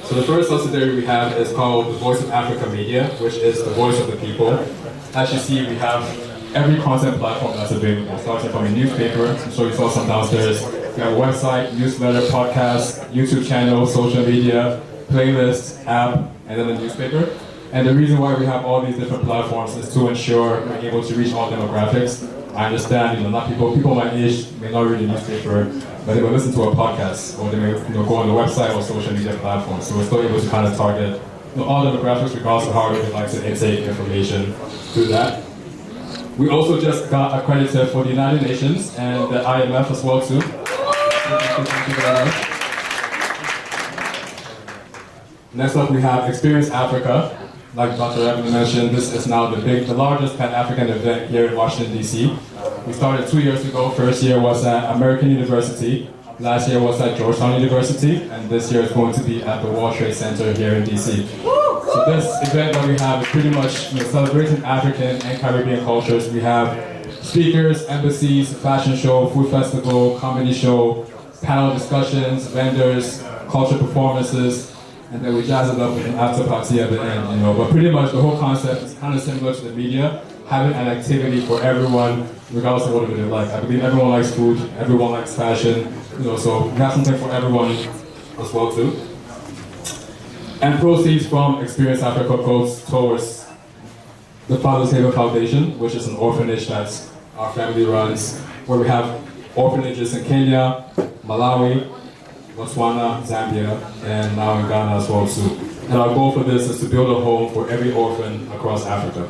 So the first subsidiary we have is called the Voice of Africa Media, which is the voice of the people. As you see, we have every content platform that's available, starting from a newspaper, I'm sure you saw some downstairs. We have a website, newsletter, podcast, YouTube channel, social media, playlist, app, and then a newspaper. And the reason why we have all these different platforms is to ensure we're able to reach all demographics. I understand, not people my age may not read a newspaper, but they will listen to a podcast, or they may go on the website or social media platforms. So we're still able to kind of target all demographics, regardless of how we would like to intake information through that. We also just got accredited for the United Nations and the IMF as well too. Thank you very much. Next up, we have Experience Africa. Like Dr. Evan mentioned, this is now the largest Pan-African event here in Washington, D.C. We started 2 years ago. First year was at American University. Last year was at Georgetown University. And this year is going to be at the World Trade Center here in D.C. So this event that we have is pretty much celebrating African and Caribbean cultures. We have speakers, embassies, fashion show, food festival, comedy show, panel discussions, vendors, culture performances, and then we jazz it up with an after party at the end, But pretty much the whole concept is kind of similar to the media, having an activity for everyone, regardless of what they like. I believe everyone likes food, everyone likes fashion, so we have something for everyone as well too. And proceeds from Experience Africa goes towards the Father's Haven Foundation, which is an orphanage that our family runs, where we have orphanages in Kenya, Malawi, Botswana, Zambia, and now in Ghana as well too. And our goal for this is to build a home for every orphan across Africa.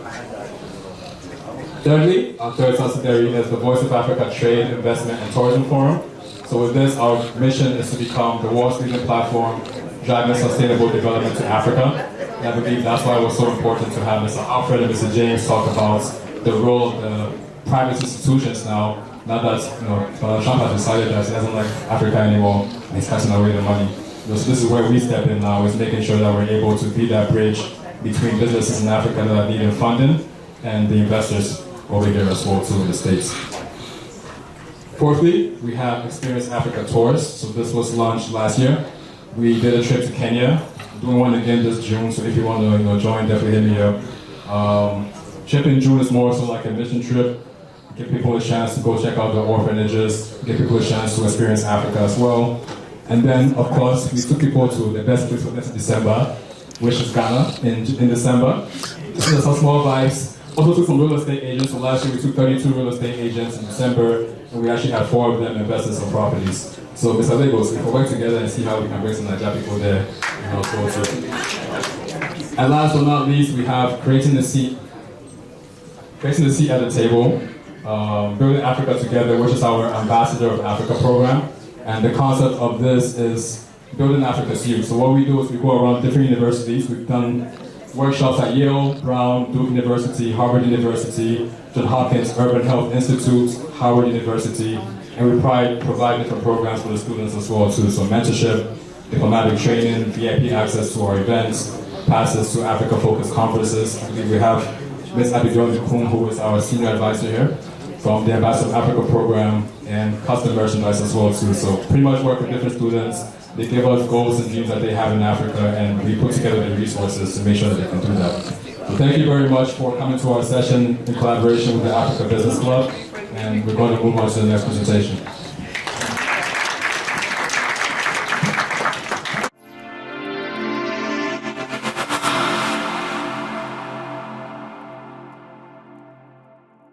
Thirdly, our third subsidiary is the Voice of Africa Trade, Investment, and Tourism Forum. So with this, our mission is to become the world's leading platform driving sustainable development to Africa. And I believe that's why it was so important to have Mr. Alfred and Mr. James talk about the role of the private institutions now that Donald Trump has decided that he doesn't like Africa anymore and he's cutting away the money. So this is where we step in now, is making sure that we're able to be that bridge between businesses in Africa that are needing funding and the investors over here as well too in the States. Fourthly, we have Experience Africa Tours. So this was launched last year. We did a trip to Kenya, doing one again this June, so if you want to join, definitely hit me up. Trip in June is more so like a mission trip, give people a chance to go check out the orphanages, give people a chance to experience Africa as well. And then, of course, we took people to the best place for next December, which is Ghana in December. So there's some small vibes. Also took some real estate agents. So last year we took 32 real estate agents in December, and we actually had 4 of them invest in some properties. So Mr. Lagos, we can work together and see how we can bring some Nigeria people there. And last but not least, we have creating the seat at the table, building Africa together, which is our Ambassador of Africa program. And the concept of this is building Africa's youth. So what we do is we go around different universities. We've done workshops at Yale, Brown, Duke University, Harvard University, Johns Hopkins Urban Health Institute, Howard University, and we provide different programs for the students as well too. So mentorship, diplomatic training, VIP access to our events, passes to Africa-focused conferences. I believe we have Ms. Abigail Kum, who is our senior advisor here, from the Ambassador of Africa program, and custom merchandise as well too. So pretty much work with different students. They give us goals and dreams that they have in Africa, and we put together the resources to make sure that they can do that. So thank you very much for coming to our session in collaboration with the Africa Business Club, and we're going to move on to the next presentation.